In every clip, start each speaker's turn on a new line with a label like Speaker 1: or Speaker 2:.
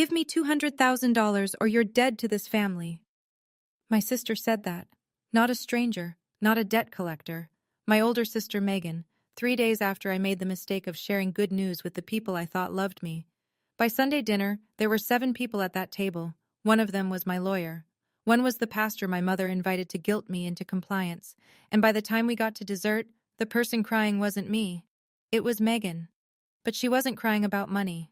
Speaker 1: Give me $200,000 or you're dead to this family. My sister said that. Not a stranger, not a debt collector. My older sister Megan, 3 days after I made the mistake of sharing good news with the people I thought loved me. By Sunday dinner, there were 7 people at that table. One of them was my lawyer. One was the pastor my mother invited to guilt me into compliance. And by the time we got to dessert, the person crying wasn't me. It was Megan. But she wasn't crying about money.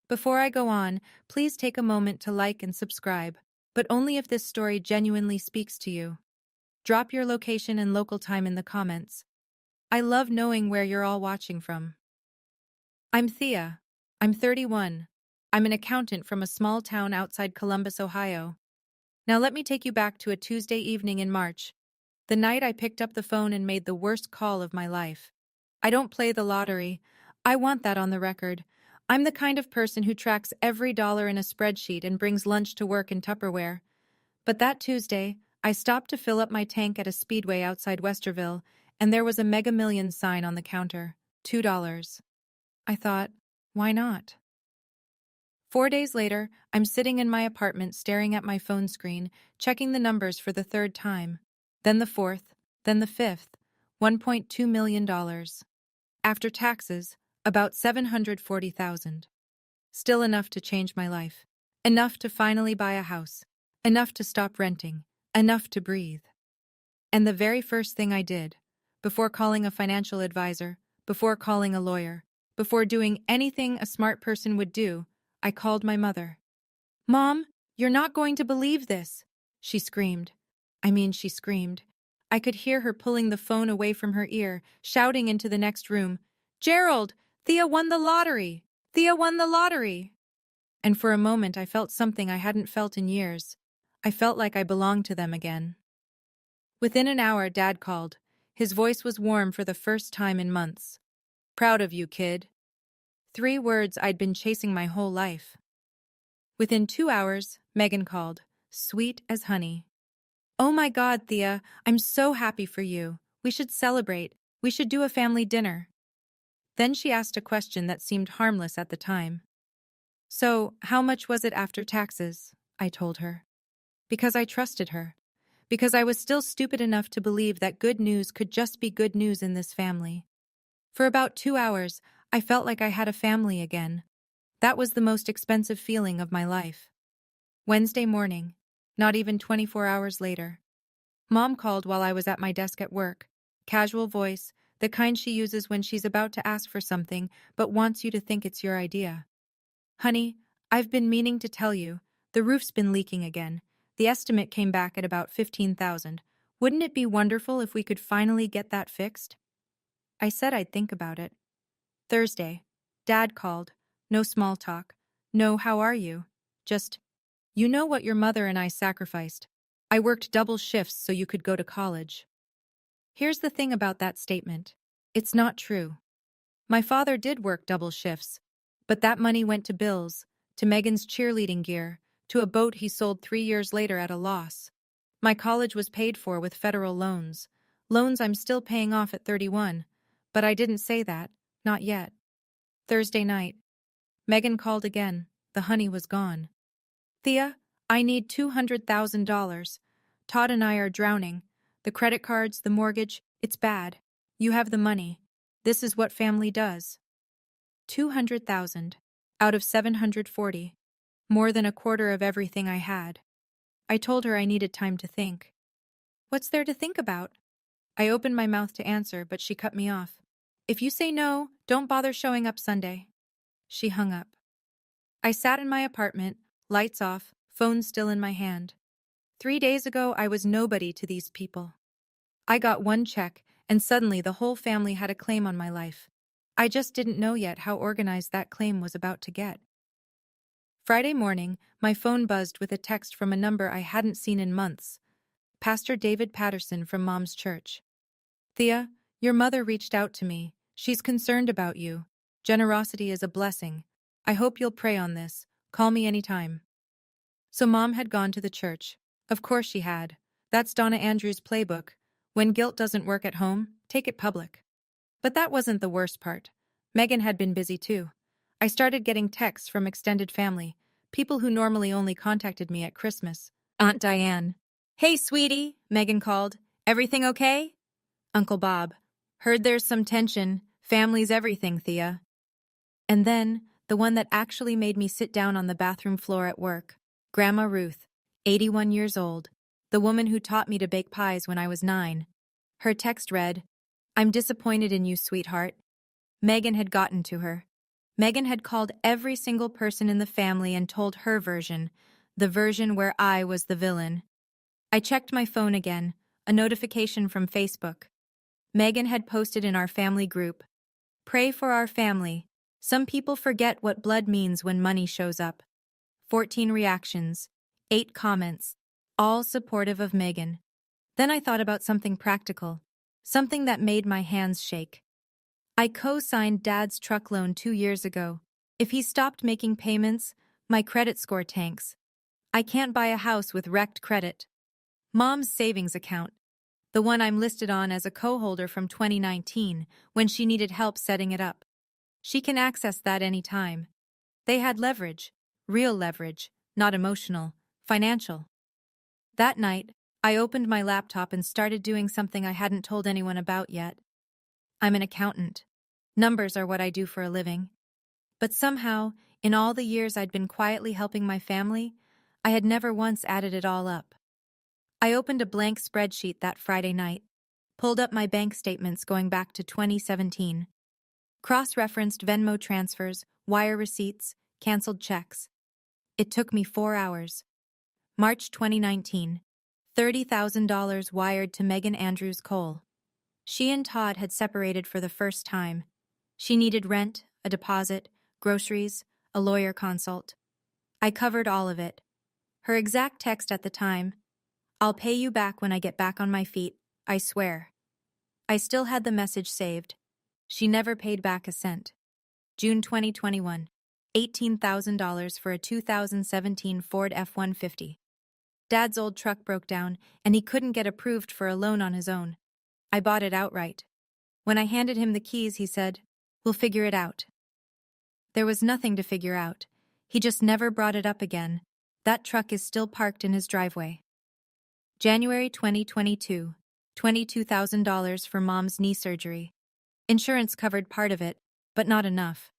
Speaker 1: Before I go on, please take a moment to like and subscribe, but only if this story genuinely speaks to you. Drop your location and local time in the comments. I love knowing where you're all watching from. I'm Thea. I'm 31. I'm an accountant from a small town outside Columbus, Ohio. Now let me take you back to a Tuesday evening in March, the night I picked up the phone and made the worst call of my life. I don't play the lottery. I want that on the record. I'm the kind of person who tracks every dollar in a spreadsheet and brings lunch to work in Tupperware. But that Tuesday, I stopped to fill up my tank at a speedway outside Westerville, and there was a Mega Millions sign on the counter, $2. I thought, why not? 4 days later, I'm sitting in my apartment staring at my phone screen, checking the numbers for the 3rd time. Then the 4th, then the 5th, $1.2 million. After taxes, about $740,000. Still enough to change my life. Enough to finally buy a house. Enough to stop renting. Enough to breathe. And the very first thing I did, before calling a financial advisor, before calling a lawyer, before doing anything a smart person would do, I called my mother. "Mom, you're not going to believe this," she screamed. She screamed. I could hear her pulling the phone away from her ear, shouting into the next room, "Gerald! Thea won the lottery! Thea won the lottery!" And for a moment I felt something I hadn't felt in years. I felt like I belonged to them again. Within an hour, Dad called. His voice was warm for the first time in months. "Proud of you, kid." 3 words I'd been chasing my whole life. Within 2 hours, Megan called, sweet as honey. "Oh my God, Thea, I'm so happy for you. We should celebrate. We should do a family dinner." Then she asked a question that seemed harmless at the time. "So, how much was it after taxes?" I told her. Because I trusted her. Because I was still stupid enough to believe that good news could just be good news in this family. For about 2 hours, I felt like I had a family again. That was the most expensive feeling of my life. Wednesday morning, not even 24 hours later. Mom called while I was at my desk at work. Casual voice, the kind she uses when she's about to ask for something but wants you to think it's your idea. "Honey, I've been meaning to tell you, the roof's been leaking again. The estimate came back at about $15,000. Wouldn't it be wonderful if we could finally get that fixed?" I said I'd think about it. Thursday, Dad called. No small talk. No "how are you?" Just, "You know what your mother and I sacrificed. I worked double shifts so you could go to college." Here's the thing about that statement. It's not true. My father did work double shifts, but that money went to bills, to Megan's cheerleading gear, to a boat he sold 3 years later at a loss. My college was paid for with federal loans. Loans I'm still paying off at 31, but I didn't say that, not yet. Thursday night. Megan called again. The honey was gone. "Thea, I need $200,000. Todd and I are drowning. The credit cards, the mortgage, it's bad. You have the money. This is what family does." 200,000 out of 740. More than a quarter of everything I had. I told her I needed time to think. "What's there to think about?" I opened my mouth to answer, but she cut me off. "If you say no, don't bother showing up Sunday." She hung up. I sat in my apartment, lights off, phone still in my hand. 3 days ago, I was nobody to these people. I got one check, and suddenly the whole family had a claim on my life. I just didn't know yet how organized that claim was about to get. Friday morning, my phone buzzed with a text from a number I hadn't seen in months. Pastor David Patterson from Mom's church. "Thea, your mother reached out to me. She's concerned about you. Generosity is a blessing. I hope you'll pray on this. Call me anytime." So Mom had gone to the church. Of course she had. That's Donna Andrews' playbook. When guilt doesn't work at home, take it public. But that wasn't the worst part. Megan had been busy too. I started getting texts from extended family. People who normally only contacted me at Christmas. Aunt Diane. Hey, sweetie, Megan called. Everything okay? Uncle Bob. Heard there's some tension. Family's everything, Thea. And then, the one that actually made me sit down on the bathroom floor at work. Grandma Ruth, 81 years old. The woman who taught me to bake pies when I was 9. Her text read, I'm disappointed in you, sweetheart. Megan had gotten to her. Megan had called every single person in the family and told her version, the version where I was the villain. I checked my phone again, a notification from Facebook. Megan had posted in our family group, Pray for our family. Some people forget what blood means when money shows up. 14 reactions, 8 comments, all supportive of Megan. Then I thought about something practical, something that made my hands shake. I co-signed Dad's truck loan 2 years ago. If he stopped making payments, my credit score tanks. I can't buy a house with wrecked credit. Mom's savings account, the one I'm listed on as a co-holder from 2019 when she needed help setting it up. She can access that anytime. They had leverage, real leverage, not emotional, financial. That night, I opened my laptop and started doing something I hadn't told anyone about yet. I'm an accountant. Numbers are what I do for a living. But somehow, in all the years I'd been quietly helping my family, I had never once added it all up. I opened a blank spreadsheet that Friday night, pulled up my bank statements going back to 2017, cross-referenced Venmo transfers, wire receipts, canceled checks. It took me 4 hours. March 2019, $30,000 wired to Megan Andrews Cole. She and Todd had separated for the first time. She needed rent, a deposit, groceries, a lawyer consult. I covered all of it. Her exact text at the time, I'll pay you back when I get back on my feet, I swear. I still had the message saved. She never paid back a cent. June 2021, $18,000 for a 2017 Ford F-150. Dad's old truck broke down, and he couldn't get approved for a loan on his own. I bought it outright. When I handed him the keys, he said, We'll figure it out. There was nothing to figure out. He just never brought it up again. That truck is still parked in his driveway. January 2022, $22,000 for Mom's knee surgery. Insurance covered part of it, but not enough.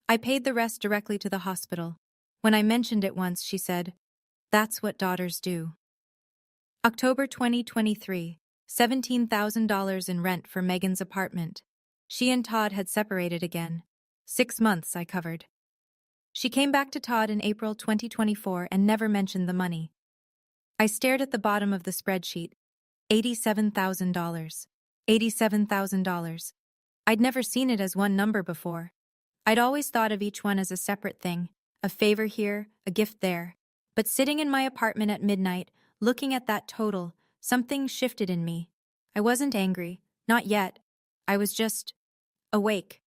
Speaker 1: I paid the rest directly to the hospital. When I mentioned it once, she said, That's what daughters do. October 2023, $17,000 in rent for Megan's apartment. She and Todd had separated again. 6 months I covered. She came back to Todd in April 2024 and never mentioned the money. I stared at the bottom of the spreadsheet. $87,000. $87,000. I'd never seen it as one number before. I'd always thought of each one as a separate thing, a favor here, a gift there. But sitting in my apartment at midnight, looking at that total, something shifted in me. I wasn't angry, not yet. I was just awake.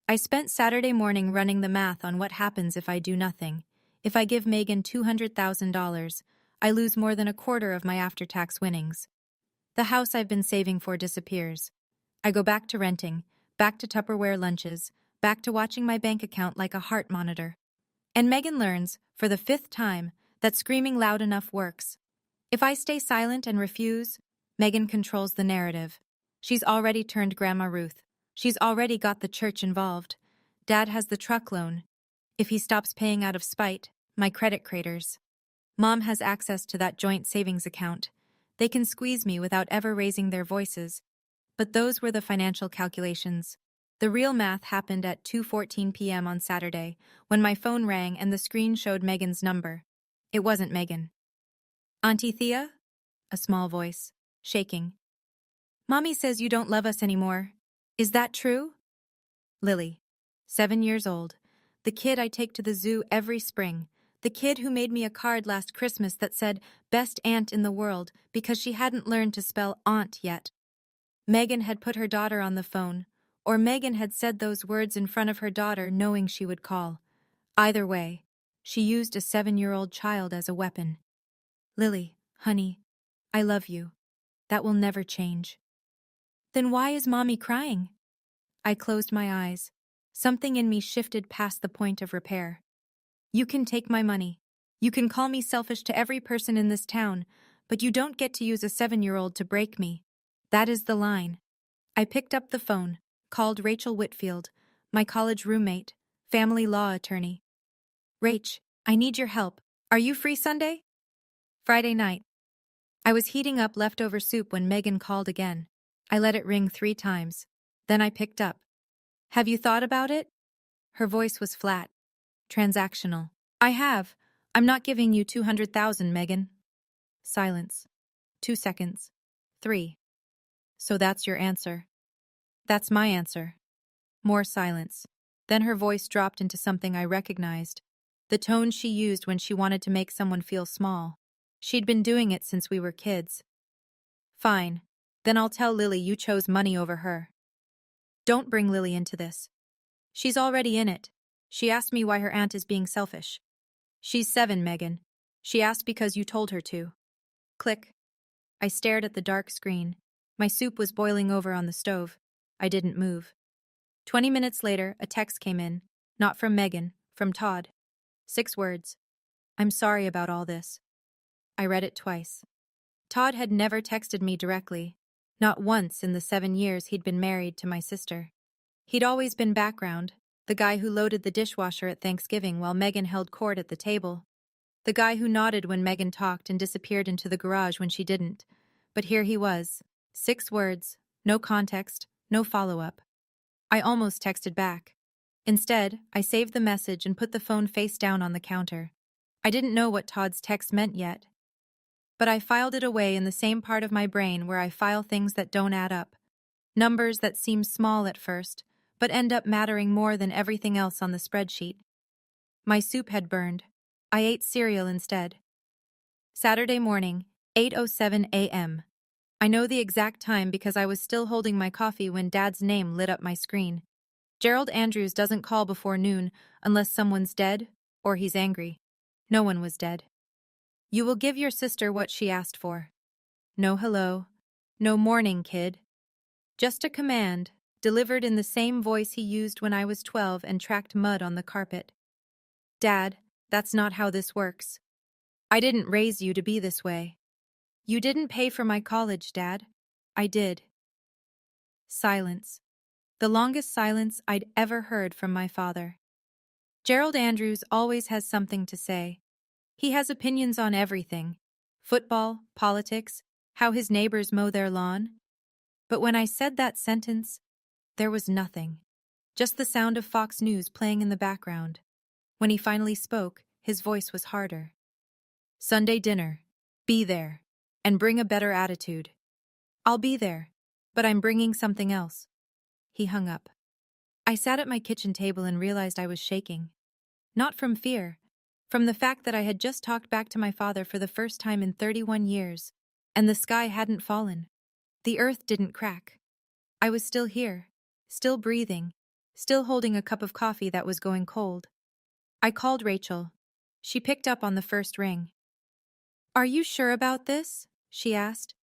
Speaker 1: I spent Saturday morning running the math on what happens if I do nothing. If I give Megan $200,000, I lose more than a quarter of my after-tax winnings. The house I've been saving for disappears. I go back to renting, back to Tupperware lunches, back to watching my bank account like a heart monitor. And Megan learns, for the 5th time, that screaming loud enough works. If I stay silent and refuse, Megan controls the narrative. She's already turned Grandma Ruth. She's already got the church involved. Dad has the truck loan. If he stops paying out of spite, my credit craters. Mom has access to that joint savings account. They can squeeze me without ever raising their voices. But those were the financial calculations. The real math happened at 2:14 p.m. on Saturday, when my phone rang and the screen showed Megan's number. It wasn't Megan. Auntie Thea? A small voice, shaking. Mommy says you don't love us anymore. Is that true? Lily, 7 years old, the kid I take to the zoo every spring, the kid who made me a card last Christmas that said, Best aunt in the world, because she hadn't learned to spell aunt yet. Megan had put her daughter on the phone, or Megan had said those words in front of her daughter knowing she would call. Either way, she used a 7-year-old child as a weapon. Lily, honey, I love you. That will never change. Then why is Mommy crying? I closed my eyes. Something in me shifted past the point of repair. You can take my money. You can call me selfish to every person in this town, but you don't get to use a 7-year-old to break me. That is the line. I picked up the phone, called Rachel Whitfield, my college roommate, family law attorney. Rach, I need your help. Are you free Sunday? Friday night. I was heating up leftover soup when Megan called again. I let it ring 3 times. Then I picked up. Have you thought about it? Her voice was flat, transactional. I have. I'm not giving you 200,000, Megan. Silence. 2 seconds. 3. So that's your answer. That's my answer. More silence. Then her voice dropped into something I recognized. The tone she used when she wanted to make someone feel small. She'd been doing it since we were kids. Fine. Then I'll tell Lily you chose money over her. Don't bring Lily into this. She's already in it. She asked me why her aunt is being selfish. She's 7, Megan. She asked because you told her to. Click. I stared at the dark screen. My soup was boiling over on the stove. I didn't move. 20 minutes later, a text came in. Not from Megan, from Todd. 6 words. I'm sorry about all this. I read it twice. Todd had never texted me directly. Not once in the 7 years he'd been married to my sister. He'd always been background, the guy who loaded the dishwasher at Thanksgiving while Megan held court at the table. The guy who nodded when Megan talked and disappeared into the garage when she didn't. But here he was. 6 words, no context, no follow-up. I almost texted back. Instead, I saved the message and put the phone face down on the counter. I didn't know what Todd's text meant yet. But I filed it away in the same part of my brain where I file things that don't add up. Numbers that seem small at first, but end up mattering more than everything else on the spreadsheet. My soup had burned. I ate cereal instead. Saturday morning, 8:07 a.m. I know the exact time because I was still holding my coffee when Dad's name lit up my screen. Gerald Andrews doesn't call before noon unless someone's dead or he's angry. No one was dead. You will give your sister what she asked for. No hello. No morning, kid. Just a command, delivered in the same voice he used when I was 12 and tracked mud on the carpet. Dad, that's not how this works. I didn't raise you to be this way. You didn't pay for my college, Dad. I did. Silence. The longest silence I'd ever heard from my father. Gerald Andrews always has something to say. He has opinions on everything. Football, politics, how his neighbors mow their lawn. But when I said that sentence, there was nothing. Just the sound of Fox News playing in the background. When he finally spoke, his voice was harder. Sunday dinner. Be there. And bring a better attitude. I'll be there, but I'm bringing something else. He hung up. I sat at my kitchen table and realized I was shaking. Not from fear, from the fact that I had just talked back to my father for the first time in 31 years, and the sky hadn't fallen. The earth didn't crack. I was still here, still breathing, still holding a cup of coffee that was going cold. I called Rachel. She picked up on the first ring. Are you sure about this? She asked.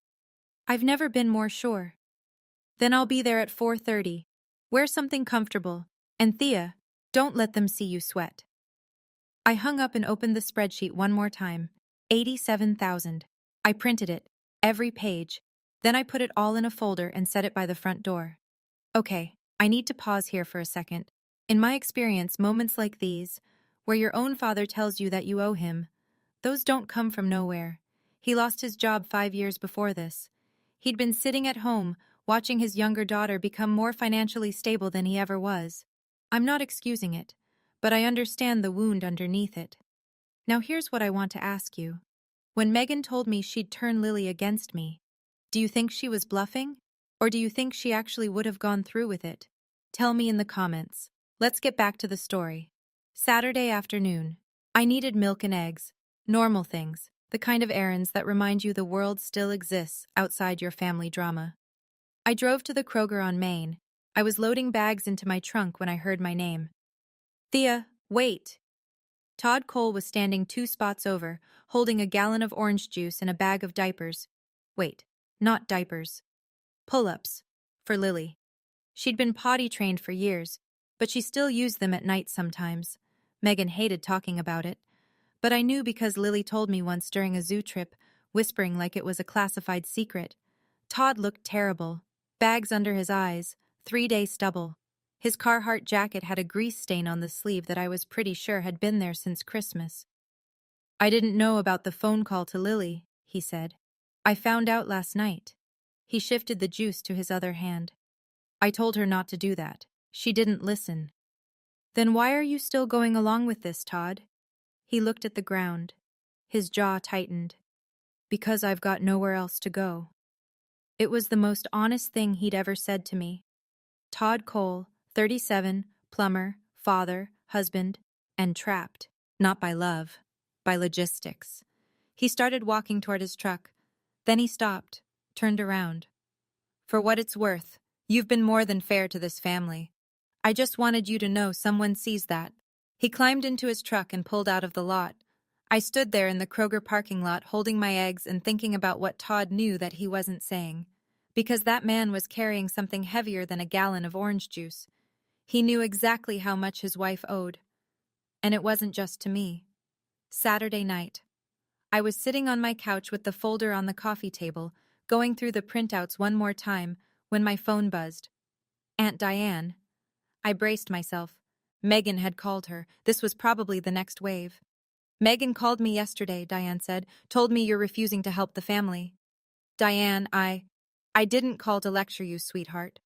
Speaker 1: I've never been more sure. Then I'll be there at 4:30. Wear something comfortable. And Thea, don't let them see you sweat. I hung up and opened the spreadsheet one more time. 87,000. I printed it, every page. Then I put it all in a folder and set it by the front door. Okay, I need to pause here for a second. In my experience, moments like these, where your own father tells you that you owe him, those don't come from nowhere. He lost his job 5 years before this. He'd been sitting at home, watching his younger daughter become more financially stable than he ever was. I'm not excusing it, but I understand the wound underneath it. Now here's what I want to ask you. When Megan told me she'd turn Lily against me, do you think she was bluffing? Or do you think she actually would have gone through with it? Tell me in the comments. Let's get back to the story. Saturday afternoon. I needed milk and eggs. Normal things. The kind of errands that remind you the world still exists outside your family drama. I drove to the Kroger on Main. I was loading bags into my trunk when I heard my name. Thea, wait. Todd Cole was standing 2 spots over, holding a gallon of orange juice and a bag of diapers. Wait, not diapers. Pull-ups. For Lily. She'd been potty trained for years, but she still used them at night sometimes. Megan hated talking about it, but I knew because Lily told me once during a zoo trip, whispering like it was a classified secret. Todd looked terrible. Bags under his eyes, 3-day stubble. His Carhartt jacket had a grease stain on the sleeve that I was pretty sure had been there since Christmas. I didn't know about the phone call to Lily, he said. I found out last night. He shifted the juice to his other hand. I told her not to do that. She didn't listen. Then why are you still going along with this, Todd? He looked at the ground. His jaw tightened. Because I've got nowhere else to go. It was the most honest thing he'd ever said to me. Todd Cole, 37, plumber, father, husband, and trapped. Not by love, by logistics. He started walking toward his truck. Then he stopped, turned around. For what it's worth, you've been more than fair to this family. I just wanted you to know someone sees that. He climbed into his truck and pulled out of the lot. I stood there in the Kroger parking lot holding my eggs and thinking about what Todd knew that he wasn't saying. Because that man was carrying something heavier than a gallon of orange juice. He knew exactly how much his wife owed. And it wasn't just to me. Saturday night. I was sitting on my couch with the folder on the coffee table, going through the printouts one more time, when my phone buzzed. Aunt Diane. I braced myself. Megan had called her. This was probably the next wave. Megan called me yesterday, Diane said, told me you're refusing to help the family. Diane, I didn't call to lecture you, sweetheart.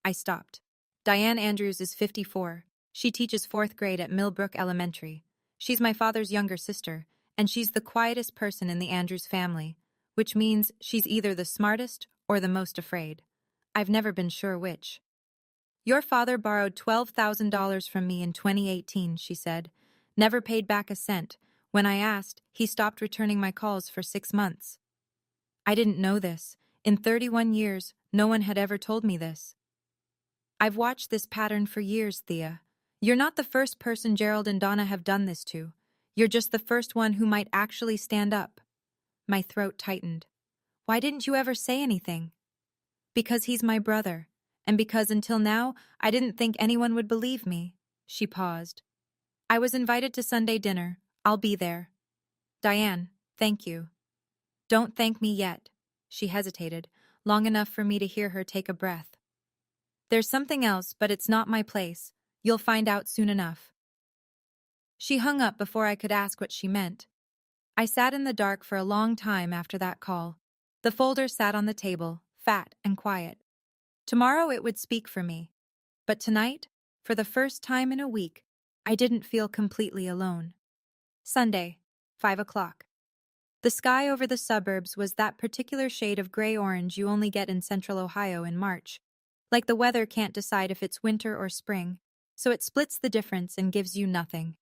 Speaker 1: I stopped. Diane Andrews is 54. She teaches 4th grade at Millbrook Elementary. She's my father's younger sister, and she's the quietest person in the Andrews family, which means she's either the smartest or the most afraid. I've never been sure which. Your father borrowed $12,000 from me in 2018, she said. Never paid back a cent. When I asked, he stopped returning my calls for 6 months. I didn't know this. In 31 years, no one had ever told me this. I've watched this pattern for years, Thea. You're not the first person Gerald and Donna have done this to. You're just the first one who might actually stand up. My throat tightened. Why didn't you ever say anything? Because he's my brother. And because until now, I didn't think anyone would believe me. She paused. I was invited to Sunday dinner. I'll be there. Diane, thank you. Don't thank me yet. She hesitated, long enough for me to hear her take a breath. There's something else, but it's not my place. You'll find out soon enough. She hung up before I could ask what she meant. I sat in the dark for a long time after that call. The folder sat on the table, fat and quiet. Tomorrow it would speak for me. But tonight, for the first time in a week, I didn't feel completely alone. Sunday, 5 o'clock. The sky over the suburbs was that particular shade of gray-orange you only get in central Ohio in March. Like the weather can't decide if it's winter or spring, so it splits the difference and gives you nothing.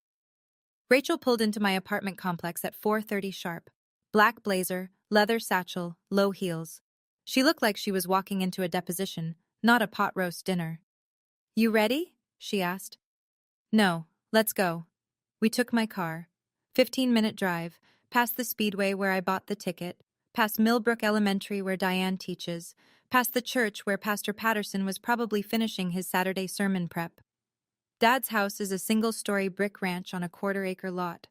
Speaker 1: Rachel pulled into my apartment complex at 4:30 sharp. Black blazer, leather satchel, low heels. She looked like she was walking into a deposition, not a pot roast dinner. You ready? She asked. No, let's go. We took my car. 15-minute drive, past the speedway where I bought the ticket, past Millbrook Elementary where Diane teaches, past the church where Pastor Patterson was probably finishing his Saturday sermon prep. Dad's house is a single-story brick ranch on a quarter-acre lot.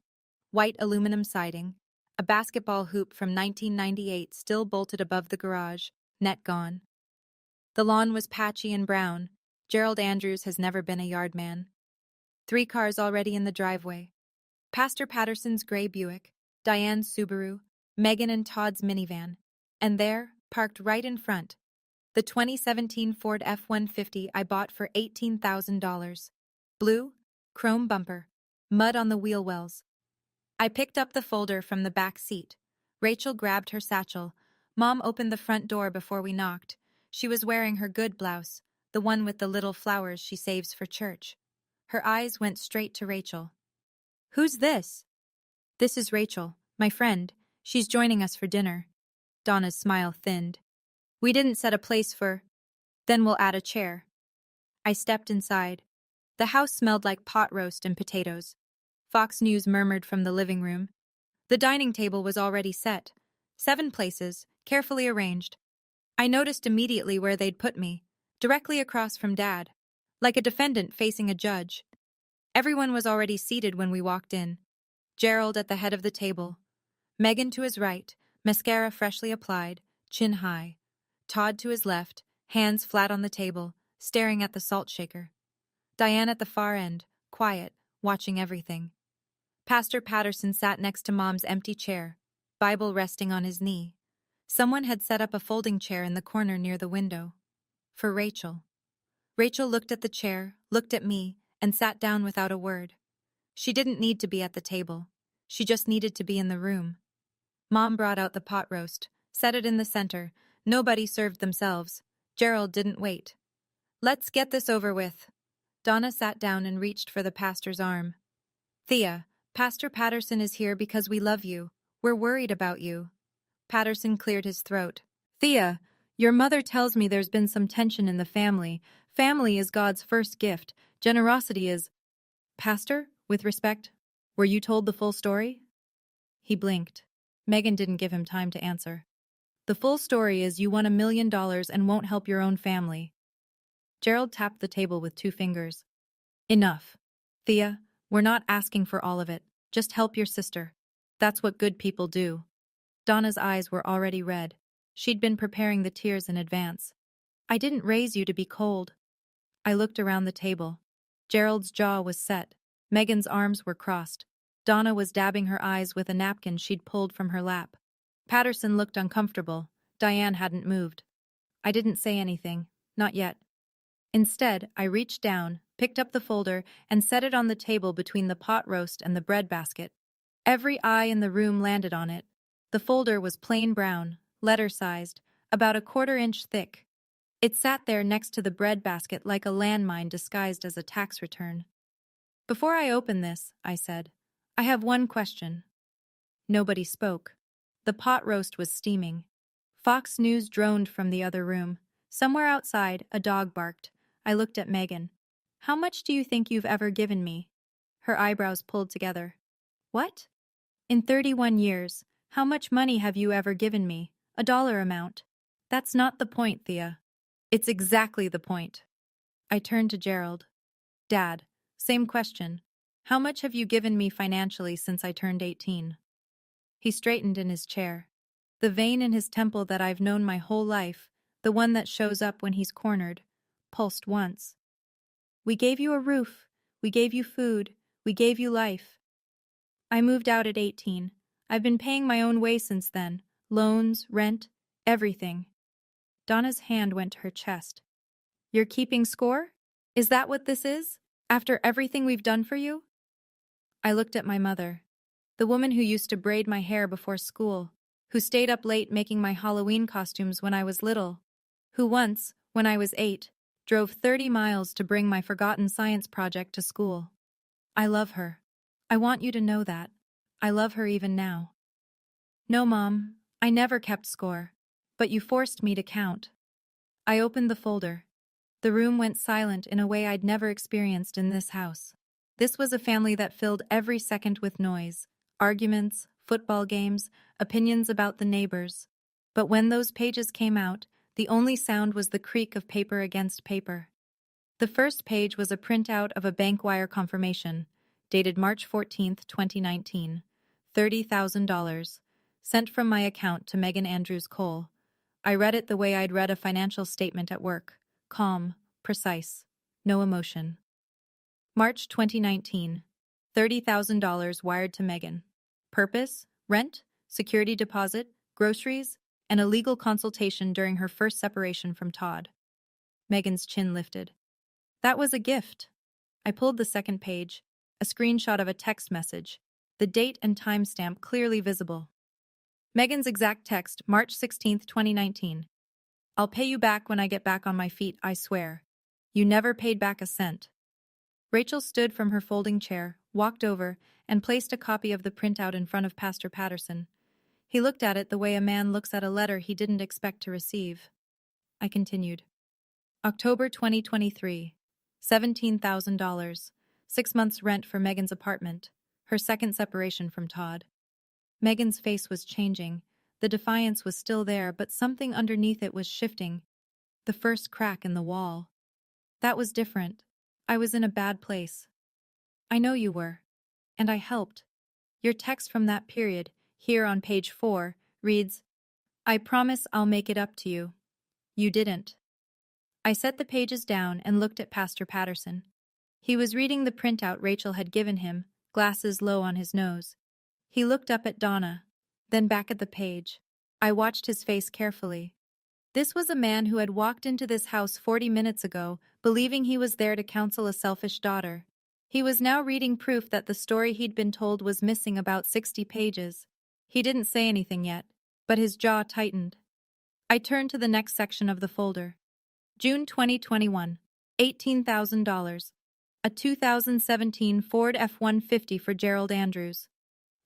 Speaker 1: White aluminum siding, a basketball hoop from 1998 still bolted above the garage, net gone. The lawn was patchy and brown. Gerald Andrews has never been a yard man. 3 cars already in the driveway. Pastor Patterson's gray Buick, Diane's Subaru, Megan and Todd's minivan, and there, parked right in front, the 2017 Ford F-150 I bought for $18,000. Blue, chrome bumper, mud on the wheel wells. I picked up the folder from the back seat. Rachel grabbed her satchel. Mom opened the front door before we knocked. She was wearing her good blouse, the one with the little flowers she saves for church. Her eyes went straight to Rachel. Who's this? This is Rachel, my friend. She's joining us for dinner. Donna's smile thinned. We didn't set a place for... Then we'll add a chair. I stepped inside. The house smelled like pot roast and potatoes. Fox News murmured from the living room. The dining table was already set. 7 places, carefully arranged. I noticed immediately where they'd put me, directly across from Dad, like a defendant facing a judge. Everyone was already seated when we walked in. Gerald at the head of the table, Megan to his right, mascara freshly applied, chin high. Todd to his left, hands flat on the table, staring at the salt shaker. Diane at the far end, quiet, watching everything. Pastor Patterson sat next to Mom's empty chair, Bible resting on his knee. Someone had set up a folding chair in the corner near the window. For Rachel. Rachel looked at the chair, looked at me, and sat down without a word. She didn't need to be at the table. She just needed to be in the room. Mom brought out the pot roast, set it in the center. Nobody served themselves. Gerald didn't wait. Let's get this over with. Donna sat down and reached for the pastor's arm. Thea, Pastor Patterson is here because we love you. We're worried about you. Patterson cleared his throat. Thea, your mother tells me there's been some tension in the family. Family is God's first gift. Generosity is... Pastor, with respect, were you told the full story? He blinked. Megan didn't give him time to answer. The full story is you won $1 million and won't help your own family. Gerald tapped the table with 2 fingers. Enough. Thea, we're not asking for all of it. Just help your sister. That's what good people do. Donna's eyes were already red. She'd been preparing the tears in advance. I didn't raise you to be cold. I looked around the table. Gerald's jaw was set. Megan's arms were crossed. Donna was dabbing her eyes with a napkin she'd pulled from her lap. Patterson looked uncomfortable. Diane hadn't moved. I didn't say anything. Not yet. Instead, I reached down, picked up the folder, and set it on the table between the pot roast and the bread basket. Every eye in the room landed on it. The folder was plain brown, letter-sized, about 1/4 inch thick. It sat there next to the bread basket like a landmine disguised as a tax return. Before I open this, I said, I have one question. Nobody spoke. The pot roast was steaming. Fox News droned from the other room. Somewhere outside, a dog barked. I looked at Megan. How much do you think you've ever given me? Her eyebrows pulled together. What? In 31 years, how much money have you ever given me? A dollar amount. That's not the point, Thea. It's exactly the point. I turned to Gerald. Dad, same question. How much have you given me financially since I turned 18? He straightened in his chair. The vein in his temple that I've known my whole life, the one that shows up when he's cornered, pulsed once. We gave you a roof. We gave you food. We gave you life. I moved out at 18. I've been paying my own way since then. Loans, rent, everything. Donna's hand went to her chest. You're keeping score? Is that what this is? After everything we've done for you? I looked at my mother, the woman who used to braid my hair before school, who stayed up late making my Halloween costumes when I was little, who once, when I was 8, drove 30 miles to bring my forgotten science project to school. I love her. I want you to know that. I love her even now. No, Mom, I never kept score, but you forced me to count. I opened the folder. The room went silent in a way I'd never experienced in this house. This was a family that filled every second with noise, arguments, football games, opinions about the neighbors. But when those pages came out, the only sound was the creak of paper against paper. The first page was a printout of a bank wire confirmation, dated March 14, 2019, $30,000, sent from my account to Megan Andrews Cole. I read it the way I'd read a financial statement at work, calm, precise, no emotion. March 2019, $30,000 wired to Megan. Purpose, rent, security deposit, groceries, and a legal consultation during her first separation from Todd. Megan's chin lifted. That was a gift. I pulled the second page, a screenshot of a text message, the date and timestamp clearly visible. Megan's exact text, March 16, 2019. I'll pay you back when I get back on my feet, I swear. You never paid back a cent. Rachel stood from her folding chair, walked over, and placed a copy of the printout in front of Pastor Patterson. He looked at it the way a man looks at a letter he didn't expect to receive. I continued. October 2023, $17,000, 6 months rent for Megan's apartment, her second separation from Todd. Megan's face was changing. The defiance was still there, but something underneath it was shifting. The first crack in the wall. That was different. I was in a bad place. I know you were. And I helped. Your text from that period, here on page 4, reads, I promise I'll make it up to you. You didn't. I set the pages down and looked at Pastor Patterson. He was reading the printout Rachel had given him, glasses low on his nose. He looked up at Donna, then back at the page. I watched his face carefully. This was a man who had walked into this house 40 minutes ago, believing he was there to counsel a selfish daughter. He was now reading proof that the story he'd been told was missing about 60 pages. He didn't say anything yet, but his jaw tightened. I turned to the next section of the folder. June 2021, $18,000. A 2017 Ford F-150 for Gerald Andrews.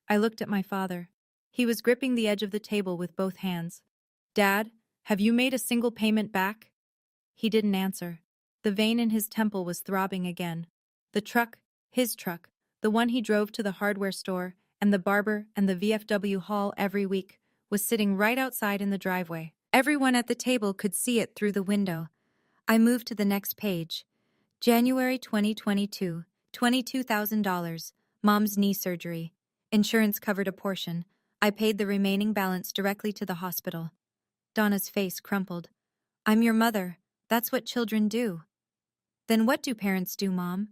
Speaker 1: I looked at my father. He was gripping the edge of the table with both hands. Dad, have you made a single payment back? He didn't answer. The vein in his temple was throbbing again. The truck, his truck, the one he drove to the hardware store, and the barber and the VFW haul every week, was sitting right outside in the driveway. Everyone at the table could see it through the window. I moved to the next page. January 2022, $22,000. Mom's knee surgery. Insurance covered a portion. I paid the remaining balance directly to the hospital. Donna's face crumpled. I'm your mother. That's what children do. Then what do parents do, Mom?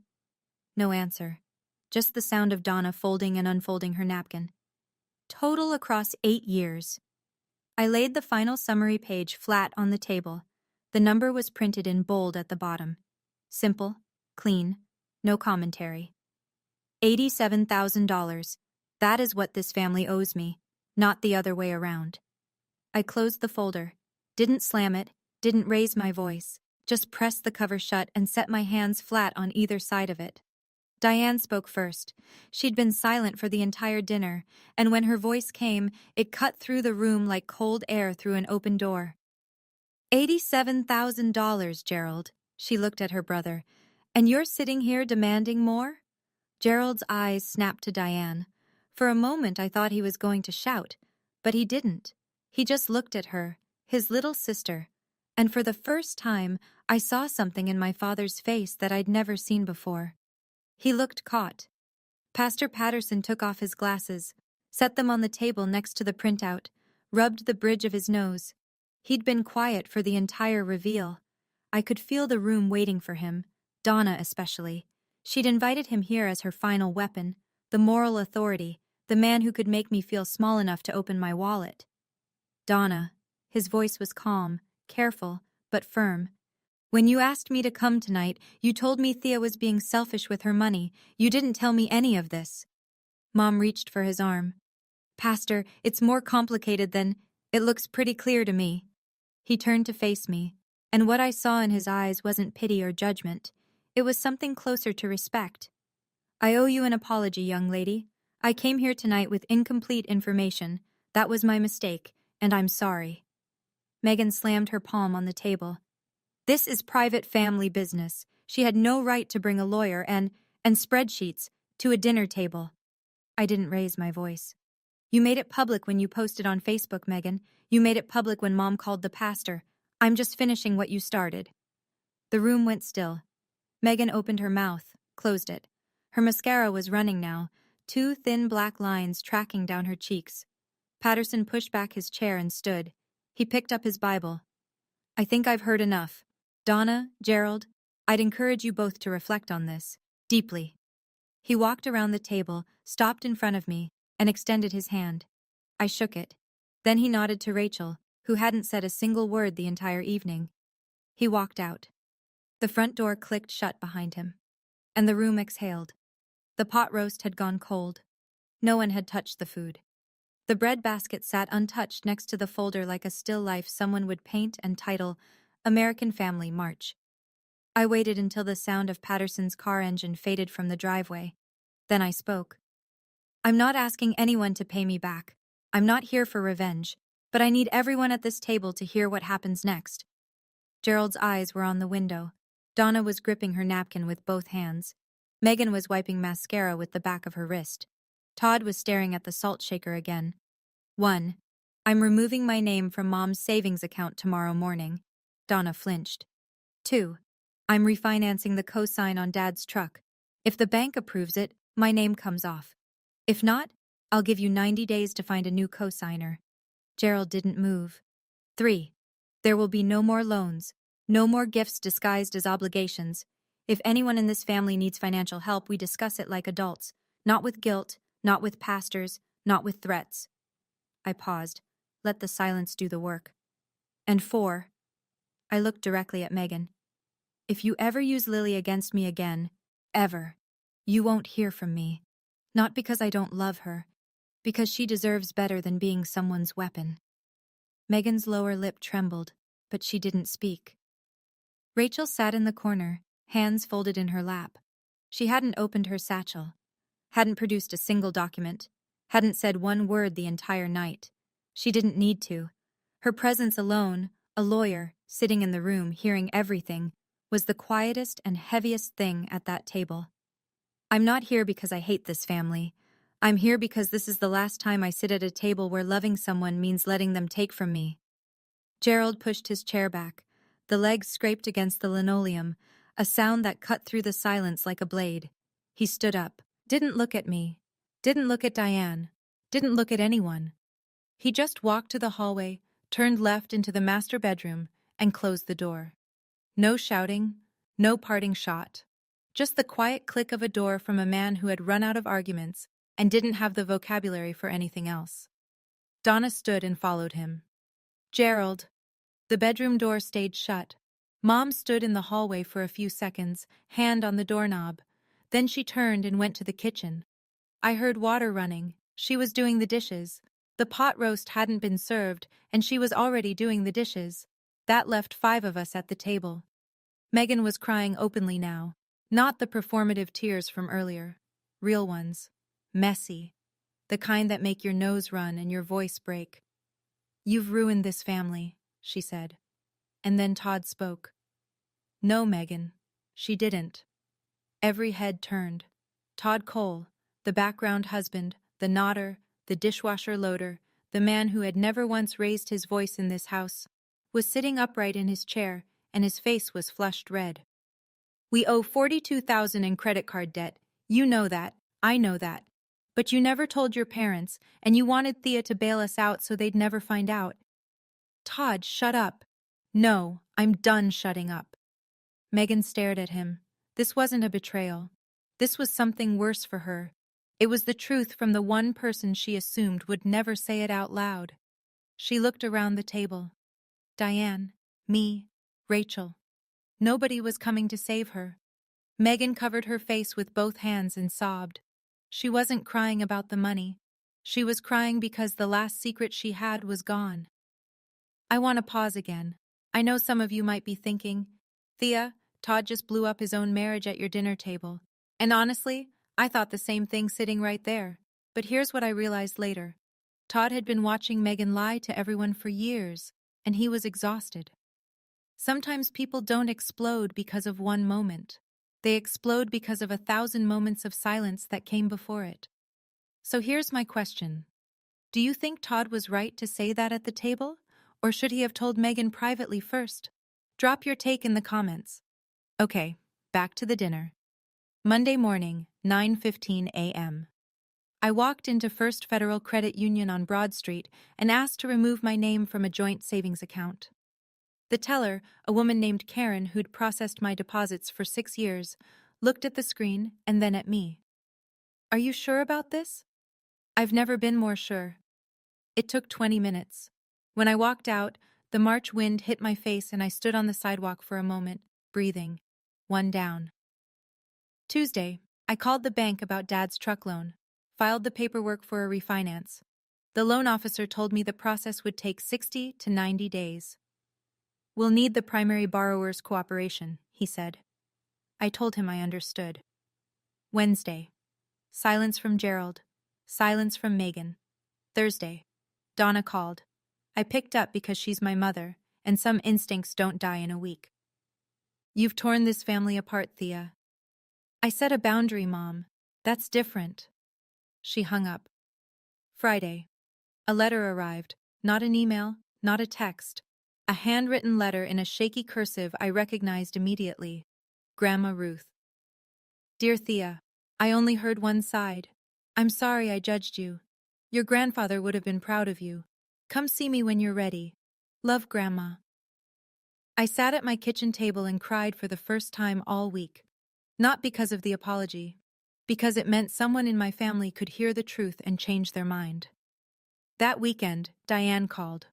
Speaker 1: No answer. Just the sound of Donna folding and unfolding her napkin. Total across 8 years. I laid the final summary page flat on the table. The number was printed in bold at the bottom. Simple, clean, no commentary. $87,000. That is what this family owes me, not the other way around. I closed the folder, didn't slam it, didn't raise my voice, just pressed the cover shut and set my hands flat on either side of it. Diane spoke first. She'd been silent for the entire dinner, and when her voice came, it cut through the room like cold air through an open door. $87,000, Gerald. She looked at her brother. And you're sitting here demanding more? Gerald's eyes snapped to Diane. For a moment I thought he was going to shout, but he didn't. He just looked at her, his little sister, and for the first time I saw something in my father's face that I'd never seen before. He looked caught. Pastor Patterson took off his glasses, set them on the table next to the printout, rubbed the bridge of his nose. He'd been quiet for the entire reveal. I could feel the room waiting for him, Donna especially. She'd invited him here as her final weapon, the moral authority, the man who could make me feel small enough to open my wallet. Donna. His voice was calm, careful, but firm. When you asked me to come tonight, you told me Thea was being selfish with her money. You didn't tell me any of this. Mom reached for his arm. Pastor, it's more complicated than... It looks pretty clear to me. He turned to face me, and what I saw in his eyes wasn't pity or judgment. It was something closer to respect. I owe you an apology, young lady. I came here tonight with incomplete information. That was my mistake, and I'm sorry. Megan slammed her palm on the table. This is private family business. She had no right to bring a lawyer and spreadsheets to a dinner table. I didn't raise my voice. You made it public when you posted on Facebook, Megan. You made it public when Mom called the pastor. I'm just finishing what you started. The room went still. Megan opened her mouth, closed it. Her mascara was running now, 2 thin black lines tracking down her cheeks. Patterson pushed back his chair and stood. He picked up his Bible. I think I've heard enough. Donna, Gerald, I'd encourage you both to reflect on this, deeply. He walked around the table, stopped in front of me, and extended his hand. I shook it. Then he nodded to Rachel, who hadn't said a single word the entire evening. He walked out. The front door clicked shut behind him, and the room exhaled. The pot roast had gone cold. No one had touched the food. The bread basket sat untouched next to the folder like a still life someone would paint and title American Family March. I waited until the sound of Patterson's car engine faded from the driveway. Then I spoke. I'm not asking anyone to pay me back. I'm not here for revenge, but I need everyone at this table to hear what happens next. Gerald's eyes were on the window. Donna was gripping her napkin with both hands. Megan was wiping mascara with the back of her wrist. Todd was staring at the salt shaker again. 1. I'm removing my name from Mom's savings account tomorrow morning. Donna flinched. 2. I'm refinancing the cosign on Dad's truck. If the bank approves it, my name comes off. If not, I'll give you 90 days to find a new co-signer. Gerald didn't move. 3. There will be no more loans, no more gifts disguised as obligations. If anyone in this family needs financial help, we discuss it like adults, not with guilt, not with pastors, not with threats. I paused. Let the silence do the work. And 4. I looked directly at Megan. If you ever use Lily against me again, ever, you won't hear from me. Not because I don't love her, because she deserves better than being someone's weapon. Megan's lower lip trembled, but she didn't speak. Rachel sat in the corner, hands folded in her lap. She hadn't opened her satchel, hadn't produced a single document, hadn't said one word the entire night. She didn't need to. Her presence alone, a lawyer, sitting in the room, hearing everything, was the quietest and heaviest thing at that table. I'm not here because I hate this family. I'm here because this is the last time I sit at a table where loving someone means letting them take from me. Gerald pushed his chair back. The legs scraped against the linoleum, a sound that cut through the silence like a blade. He stood up, didn't look at me, didn't look at Diane, didn't look at anyone. He just walked to the hallway, turned left into the master bedroom, and closed the door. No shouting, no parting shot. Just the quiet click of a door from a man who had run out of arguments and didn't have the vocabulary for anything else. Donna stood and followed him. Gerald. The bedroom door stayed shut. Mom stood in the hallway for a few seconds, hand on the doorknob. Then she turned and went to the kitchen. I heard water running. She was doing the dishes. The pot roast hadn't been served, and she was already doing the dishes. That left 5 of us at the table. Megan was crying openly now. Not the performative tears from earlier. Real ones. Messy. The kind that make your nose run and your voice break. You've ruined this family, she said. And then Todd spoke. No, Megan. She didn't. Every head turned. Todd Cole, the background husband, the nodder, the dishwasher loader, the man who had never once raised his voice in this house, was sitting upright in his chair, and his face was flushed red. We owe $42,000 in credit card debt. You know that. I know that. But you never told your parents, and you wanted Thea to bail us out so they'd never find out. Todd, shut up. No, I'm done shutting up. Megan stared at him. This wasn't a betrayal. This was something worse for her. It was the truth from the one person she assumed would never say it out loud. She looked around the table. Diane, me, Rachel. Nobody was coming to save her. Megan covered her face with both hands and sobbed. She wasn't crying about the money. She was crying because the last secret she had was gone. I want to pause again. I know some of you might be thinking, Thea, Todd just blew up his own marriage at your dinner table. And honestly, I thought the same thing sitting right there. But here's what I realized later. Todd had been watching Megan lie to everyone for years, and he was exhausted. Sometimes people don't explode because of one moment. They explode because of 1,000 moments of silence that came before it. So here's my question. Do you think Todd was right to say that at the table? Or should he have told Megan privately first? Drop your take in the comments. Okay, back to the dinner. Monday morning, 9:15 a.m. I walked into First Federal Credit Union on Broad Street and asked to remove my name from a joint savings account. The teller, a woman named Karen who'd processed my deposits for 6 years, looked at the screen and then at me. Are you sure about this? I've never been more sure. It took 20 minutes. When I walked out, the March wind hit my face and I stood on the sidewalk for a moment, breathing. One down. Tuesday, I called the bank about Dad's truck loan, filed the paperwork for a refinance. The loan officer told me the process would take 60 to 90 days. We'll need the primary borrower's cooperation, he said. I told him I understood. Wednesday. Silence from Gerald. Silence from Megan. Thursday. Donna called. I picked up because she's my mother, and some instincts don't die in a week. You've torn this family apart, Thea. I set a boundary, Mom. That's different. She hung up. Friday. A letter arrived. Not an email, not a text. A handwritten letter in a shaky cursive I recognized immediately. Grandma Ruth. Dear Thea, I only heard one side. I'm sorry I judged you. Your grandfather would have been proud of you. Come see me when you're ready. Love, Grandma. I sat at my kitchen table and cried for the first time all week. Not because of the apology, because it meant someone in my family could hear the truth and change their mind. That weekend, Diane called.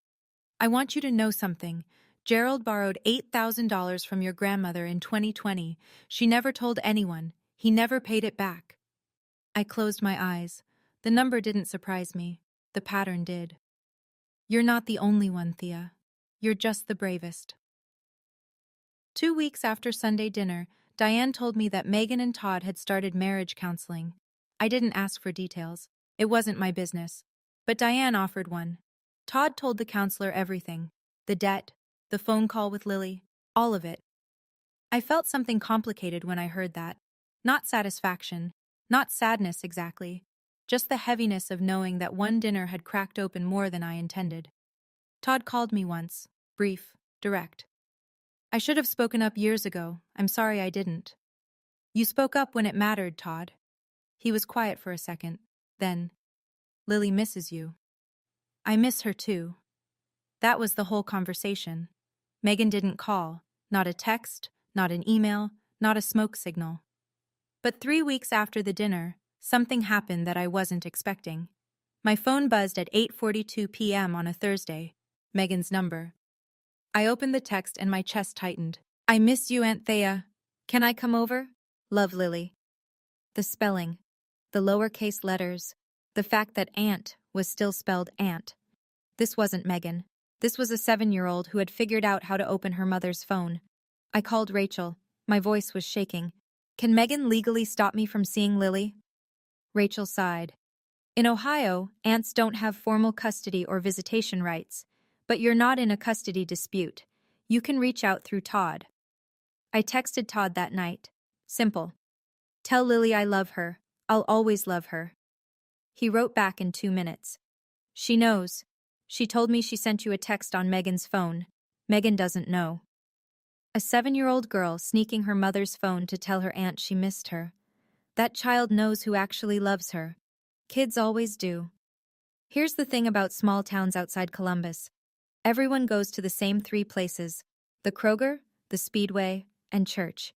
Speaker 1: I want you to know something. Gerald borrowed $8,000 from your grandmother in 2020. She never told anyone. He never paid it back. I closed my eyes. The number didn't surprise me. The pattern did. You're not the only one, Thea. You're just the bravest. 2 weeks after Sunday dinner, Diane told me that Megan and Todd had started marriage counseling. I didn't ask for details. It wasn't my business. But Diane offered one. Todd told the counselor everything. The debt, the phone call with Lily, all of it. I felt something complicated when I heard that. Not satisfaction, not sadness exactly, just the heaviness of knowing that one dinner had cracked open more than I intended. Todd called me once, brief, direct. I should have spoken up years ago. I'm sorry I didn't. You spoke up when it mattered, Todd. He was quiet for a second. Then, Lily misses you. I miss her too. That was the whole conversation. Megan didn't call. Not a text, not an email, not a smoke signal. But 3 weeks after the dinner, something happened that I wasn't expecting. My phone buzzed at 8:42 p.m. on a Thursday. Megan's number. I opened the text and my chest tightened. I miss you, Aunt Thea. Can I come over? Love, Lily. The spelling, the lowercase letters, the fact that aunt was still spelled ant. This wasn't Megan. This was a 7-year-old who had figured out how to open her mother's phone. I called Rachel. My voice was shaking. Can Megan legally stop me from seeing Lily? Rachel sighed. In Ohio, aunts don't have formal custody or visitation rights, but you're not in a custody dispute. You can reach out through Todd. I texted Todd that night. Simple. Tell Lily I love her. I'll always love her. He wrote back in 2 minutes. She knows. She told me she sent you a text on Megan's phone. Megan doesn't know. A 7-year-old girl sneaking her mother's phone to tell her aunt she missed her. That child knows who actually loves her. Kids always do. Here's the thing about small towns outside Columbus. Everyone goes to the same 3 places: the Kroger, the Speedway, and church.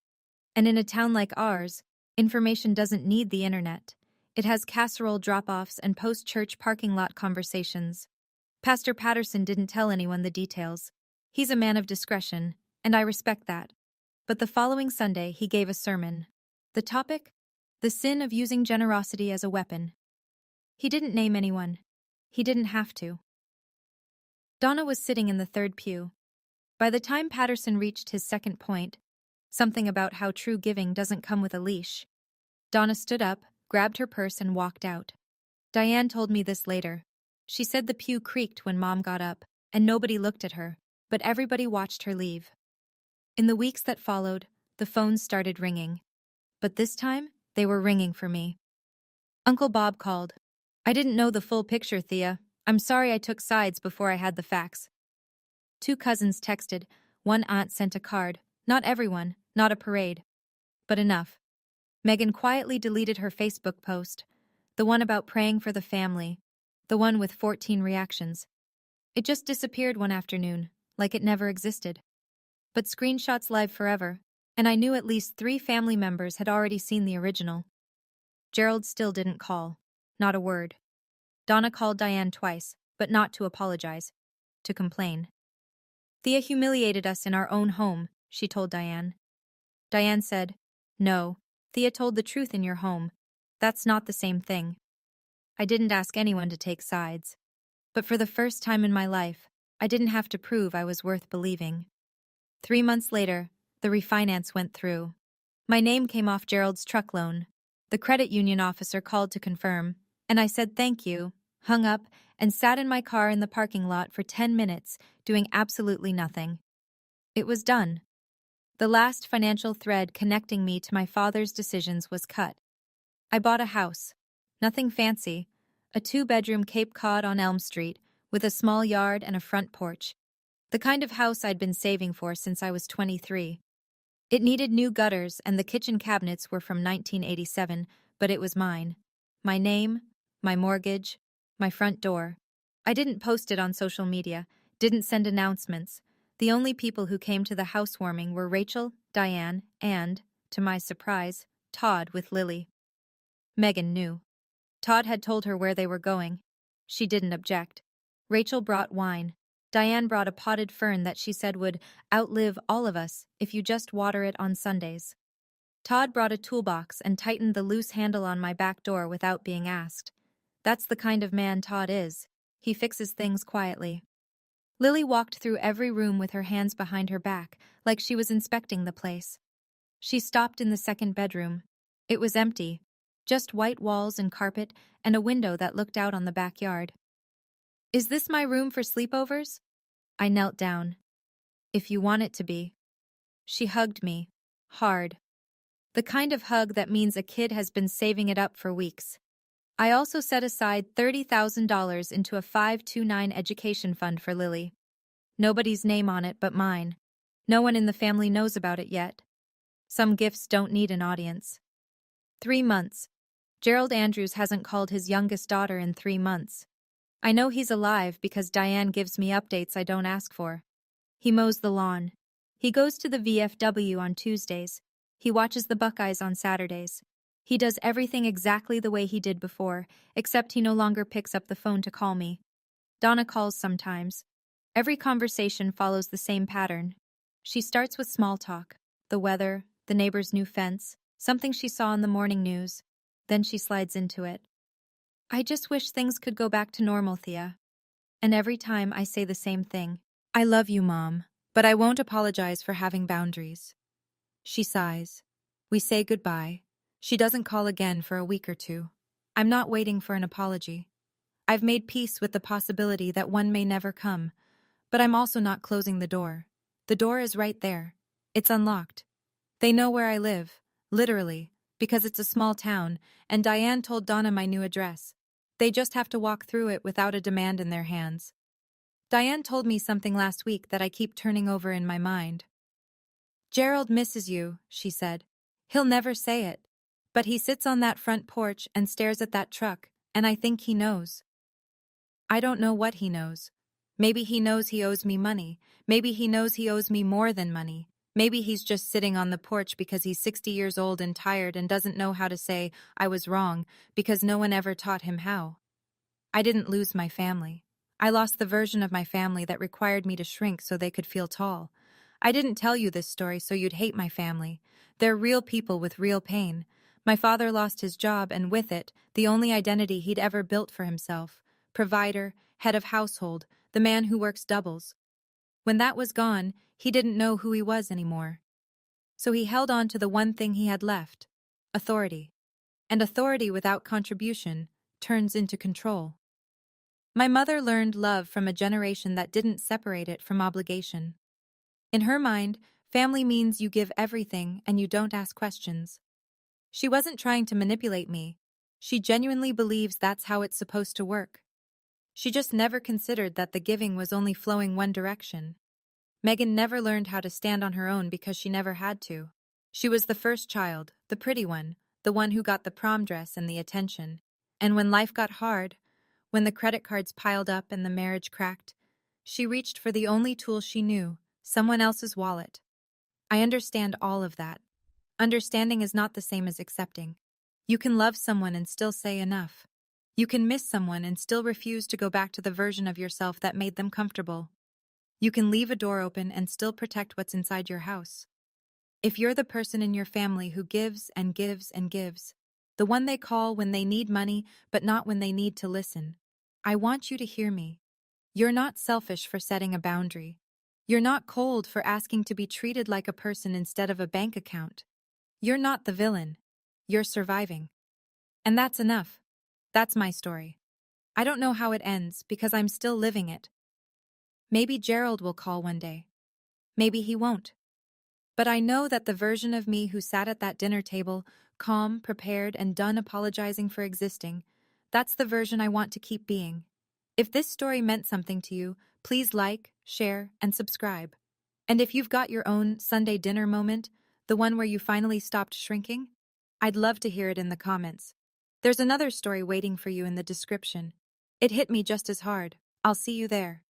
Speaker 1: And in a town like ours, information doesn't need the internet. It has casserole drop-offs and post-church parking lot conversations. Pastor Patterson didn't tell anyone the details. He's a man of discretion, and I respect that. But the following Sunday, he gave a sermon. The topic? The sin of using generosity as a weapon. He didn't name anyone. He didn't have to. Donna was sitting in the 3rd pew. By the time Patterson reached his second point, something about how true giving doesn't come with a leash, Donna stood up, grabbed her purse, and walked out. Diane told me this later. She said the pew creaked when Mom got up, and nobody looked at her, but everybody watched her leave. In the weeks that followed, the phones started ringing. But this time, they were ringing for me. Uncle Bob called. I didn't know the full picture, Thea. I'm sorry I took sides before I had the facts. 2 cousins texted. One aunt sent a card. Not everyone, not a parade. But enough. Megan quietly deleted her Facebook post. The one about praying for the family. The one with 14 reactions. It just disappeared one afternoon, like it never existed. But screenshots live forever, and I knew at least 3 family members had already seen the original. Gerald still didn't call. Not a word. Donna called Diane twice, but not to apologize. To complain. Thea humiliated us in our own home, she told Diane. Diane said, No, Thea told the truth in your home. That's not the same thing. I didn't ask anyone to take sides. But for the first time in my life, I didn't have to prove I was worth believing. 3 months later, the refinance went through. My name came off Gerald's truck loan. The credit union officer called to confirm, and I said thank you, hung up, and sat in my car in the parking lot for 10 minutes, doing absolutely nothing. It was done. The last financial thread connecting me to my father's decisions was cut. I bought a house. Nothing fancy. A 2-bedroom Cape Cod on Elm Street, with a small yard and a front porch. The kind of house I'd been saving for since I was 23. It needed new gutters, and the kitchen cabinets were from 1987, but it was mine. My name, my mortgage, my front door. I didn't post it on social media, didn't send announcements. The only people who came to the housewarming were Rachel, Diane, and, to my surprise, Todd with Lily. Megan knew. Todd had told her where they were going. She didn't object. Rachel brought wine. Diane brought a potted fern that she said would outlive all of us if you just water it on Sundays. Todd brought a toolbox and tightened the loose handle on my back door without being asked. That's the kind of man Todd is. He fixes things quietly. Lily walked through every room with her hands behind her back, like she was inspecting the place. She stopped in the second bedroom. It was empty, just white walls and carpet and a window that looked out on the backyard. Is this my room for sleepovers? I knelt down. If you want it to be. She hugged me, hard. The kind of hug that means a kid has been saving it up for weeks. I also set aside $30,000 into a 529 education fund for Lily. Nobody's name on it but mine. No one in the family knows about it yet. Some gifts don't need an audience. 3 months. Gerald Andrews hasn't called his youngest daughter in 3 months. I know he's alive because Diane gives me updates I don't ask for. He mows the lawn. He goes to the VFW on Tuesdays. He watches the Buckeyes on Saturdays. He does everything exactly the way he did before, except he no longer picks up the phone to call me. Donna calls sometimes. Every conversation follows the same pattern. She starts with small talk, the weather, the neighbor's new fence, something she saw in the morning news. Then she slides into it. I just wish things could go back to normal, Thea. And every time I say the same thing. I love you, Mom, but I won't apologize for having boundaries. She sighs. We say goodbye. She doesn't call again for a week or two. I'm not waiting for an apology. I've made peace with the possibility that one may never come, but I'm also not closing the door. The door is right there. It's unlocked. They know where I live, literally, because it's a small town, and Diane told Donna my new address. They just have to walk through it without a demand in their hands. Diane told me something last week that I keep turning over in my mind. Gerald misses you, she said. He'll never say it. But he sits on that front porch and stares at that truck, and I think he knows. I don't know what he knows. Maybe he knows he owes me money. Maybe he knows he owes me more than money. Maybe he's just sitting on the porch because he's 60 years old and tired and doesn't know how to say, I was wrong, because no one ever taught him how. I didn't lose my family. I lost the version of my family that required me to shrink so they could feel tall. I didn't tell you this story so you'd hate my family. They're real people with real pain. My father lost his job and with it, the only identity he'd ever built for himself. Provider, head of household, the man who works doubles. When that was gone, he didn't know who he was anymore. So he held on to the one thing he had left, authority. And authority without contribution turns into control. My mother learned love from a generation that didn't separate it from obligation. In her mind, family means you give everything and you don't ask questions. She wasn't trying to manipulate me. She genuinely believes that's how it's supposed to work. She just never considered that the giving was only flowing one direction. Megan never learned how to stand on her own because she never had to. She was the first child, the pretty one, the one who got the prom dress and the attention. And when life got hard, when the credit cards piled up and the marriage cracked, she reached for the only tool she knew, someone else's wallet. I understand all of that. Understanding is not the same as accepting. You can love someone and still say enough. You can miss someone and still refuse to go back to the version of yourself that made them comfortable. You can leave a door open and still protect what's inside your house. If you're the person in your family who gives and gives and gives, the one they call when they need money but not when they need to listen, I want you to hear me. You're not selfish for setting a boundary. You're not cold for asking to be treated like a person instead of a bank account. You're not the villain. You're surviving. And that's enough. That's my story. I don't know how it ends because I'm still living it. Maybe Gerald will call one day. Maybe he won't. But I know that the version of me who sat at that dinner table, calm, prepared, and done apologizing for existing, that's the version I want to keep being. If this story meant something to you, please like, share, and subscribe. And if you've got your own Sunday dinner moment, The one where you finally stopped shrinking? I'd love to hear it in the comments. There's another story waiting for you in the description. It hit me just as hard. I'll see you there.